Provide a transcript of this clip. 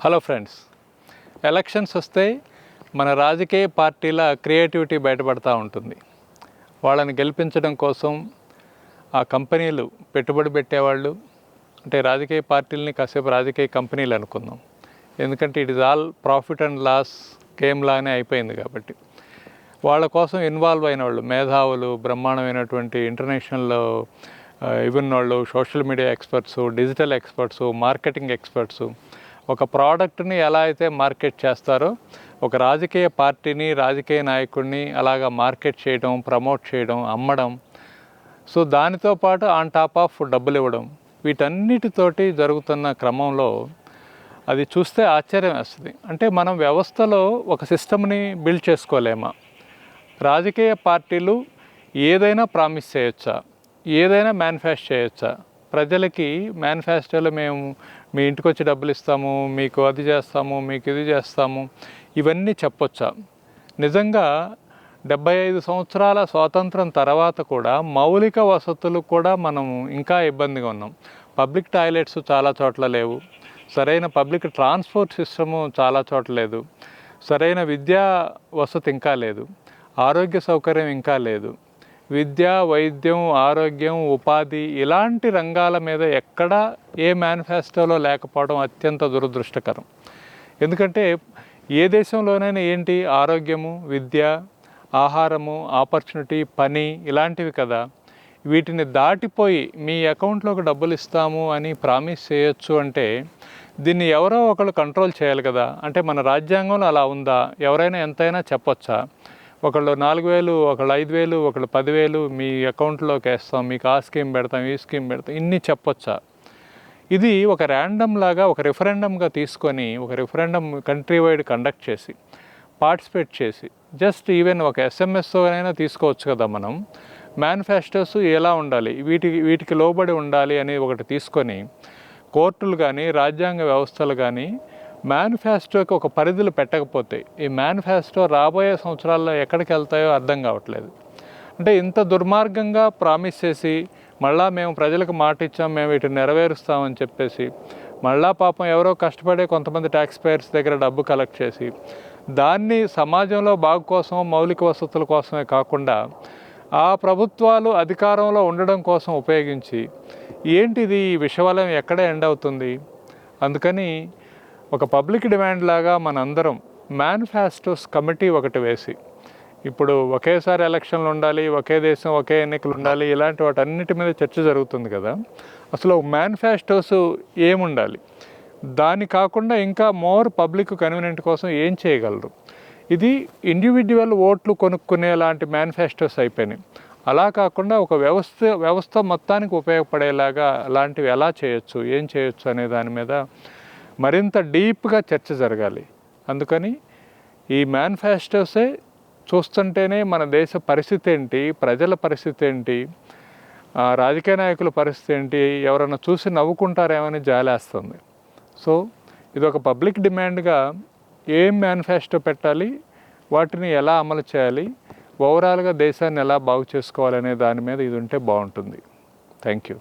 Hello friends, elections వస్తే మన రాజకీయ పార్టీల క్రియేటివిటీ బయటపడతా ఉంటుంది. వాళ్ళని గెలిపించడం కోసం ఆ కంపెనీలు పెట్టుబడి పెట్టేవాళ్ళు, అంటే రాజకీయ పార్టీలని కాసేపు రాజకీయ కంపెనీలు అనుకుందాం, ఎందుకంటే it is all profit and loss game లానే అయిపోయింది. కాబట్టి వాళ్ళ కోసం ఇన్వాల్వ్ అయిన వాళ్ళు, మేధావులు, బ్రహ్మాండమైనటువంటి ఇంటర్నేషనల్ ఈవెన్ వాళ్ళు, social media experts, digital experts, marketing experts, ఒక ప్రోడక్ట్ని ఎలా అయితే మార్కెట్ చేస్తారో ఒక రాజకీయ పార్టీని, రాజకీయ నాయకుడిని అలాగా మార్కెట్ చేయడం, ప్రమోట్ చేయడం, అమ్మడం, సో దానితో పాటు ఆన్ టాప్ ఆఫ్ డబ్బులు ఇవ్వడం, వీటన్నిటితోటి జరుగుతున్న క్రమంలో అది చూస్తే ఆశ్చర్యం వేస్తుంది. అంటే మనం వ్యవస్థలో ఒక సిస్టమ్ని బిల్డ్ చేసుకోలేమా? రాజకీయ పార్టీలు ఏదైనా ప్రామిస్ చేయొచ్చా? ఏదైనా మేనిఫెస్టో చేయొచ్చా? ప్రజలకి మేనిఫెస్టోలో మేము మీ ఇంటికి వచ్చి డబ్బులు ఇస్తాము, మీకు అది చేస్తాము, మీకు ఇది చేస్తాము, ఇవన్నీ చెప్పొచ్చా? నిజంగా 75 సంవత్సరాల స్వాతంత్రం తర్వాత కూడా మౌలిక వసతులు కూడా మనం ఇంకా ఇబ్బందిగా ఉన్నాం. పబ్లిక్ టాయిలెట్స్ చాలా చోట్ల లేవు, సరైన పబ్లిక్ ట్రాన్స్పోర్ట్ సిస్టము చాలా చోట్ల లేదు, సరైన విద్యా వసతి ఇంకా లేదు, ఆరోగ్య సౌకర్యం ఇంకా లేదు. విద్య, వైద్యం, ఆరోగ్యం, ఉపాధి ఇలాంటి రంగాల మీద ఎక్కడా ఏ మేనిఫెస్టోలో లేకపోవడం అత్యంత దురదృష్టకరం. ఎందుకంటే ఏ దేశంలోనైనా ఏంటి ఆరోగ్యము, విద్య, ఆహారము, ఆపర్చునిటీ, పని ఇలాంటివి కదా. వీటిని దాటిపోయి మీ అకౌంట్లోకి డబ్బులు ఇస్తాము అని ప్రామిస్ చేయొచ్చు అంటే దీన్ని ఎవరో ఒకరు కంట్రోల్ చేయాలి కదా. అంటే మన రాజ్యాంగంలో అలా ఉందా? ఎవరైనా ఎంతైనా చెప్పొచ్చా? ఒకళ్ళు 4,000, ఒకళ్ళు 5,000, ఒకళ్ళు 10,000 మీ అకౌంట్లోకి వేస్తాం, మీకు ఆ స్కీమ్ పెడతాం, ఈ స్కీమ్ పెడతాం, ఇన్ని చెప్పొచ్చా? ఇది ఒక ర్యాండమ్ లాగా ఒక రిఫరెండంగా తీసుకొని, ఒక రిఫరెండం కంట్రీ వైడ్ కండక్ట్ చేసి, పార్టిసిపేట్ చేసి, జస్ట్ ఈవెన్ ఒక ఎస్ఎంఎస్తో అయినా తీసుకోవచ్చు కదా. మనం మేనిఫెస్టోస్ ఎలా ఉండాలి, వీటికి లోబడి ఉండాలి అని ఒకటి తీసుకొని, కోర్టులు కానీ రాజ్యాంగ వ్యవస్థలు కానీ మేనిఫెస్టోకి ఒక పరిధులు పెట్టకపోతే ఈ మేనిఫెస్టో రాబోయే సంవత్సరాల్లో ఎక్కడికి వెళ్తాయో అర్థం కావట్లేదు. అంటే ఇంత దుర్మార్గంగా ప్రామిస్ చేసి మళ్ళా మేము ప్రజలకు మాట ఇచ్చాం, మేము వీటిని నెరవేరుస్తామని చెప్పేసి మళ్ళా పాపం ఎవరో కష్టపడే కొంతమంది ట్యాక్స్ పేయర్స్ దగ్గర డబ్బు కలెక్ట్ చేసి దాన్ని సమాజంలో బాగు కోసం, మౌలిక వసతుల కోసమే కాకుండా ఆ ప్రభుత్వాలు అధికారంలో ఉండడం కోసం ఉపయోగించి ఏంటిది ఈ విషవలయం ఎక్కడ ఎండ్ అవుతుంది? అందుకని ఒక పబ్లిక్ డిమాండ్ లాగా మనందరం మేనిఫెస్టోస్ కమిటీ ఒకటి వేసి, ఇప్పుడు ఒకేసారి ఎలక్షన్లు ఉండాలి, ఒకే దేశం ఒకే ఎన్నికలు ఉండాలి, ఇలాంటి వాటన్నిటి మీద చర్చ జరుగుతుంది కదా. అసలు మేనిఫెస్టోస్ ఏముండాలి? దాని కాకుండా ఇంకా మోర్ పబ్లిక్ కన్వీనియంట్ కోసం ఏం చేయగలరు? ఇది ఇండివిజువల్ ఓట్లు కొనుక్కునే లాంటి మేనిఫెస్టోస్ అయిపోయినాయి. అలా కాకుండా ఒక వ్యవస్థ మొత్తానికి ఉపయోగపడేలాగా అలాంటివి ఎలా చేయొచ్చు, ఏం చేయొచ్చు అనే దాని మీద మరింత డీప్గా చర్చ జరగాలి. అందుకని ఈ మేనిఫెస్టోసే చూస్తుంటేనే మన దేశ పరిస్థితి ఏంటి, ప్రజల పరిస్థితి ఏంటి, రాజకీయ నాయకుల పరిస్థితి ఏంటి, ఎవరైనా చూసి నవ్వుకుంటారేమని జాలేస్తుంది. సో ఇది ఒక పబ్లిక్ డిమాండ్గా ఏం మేనిఫెస్టో పెట్టాలి, వాటిని ఎలా అమలు చేయాలి, ఓవరాల్గా దేశాన్ని ఎలా బాగు చేసుకోవాలనే దాని మీద ఇది ఉంటే బాగుంటుంది. Thank you.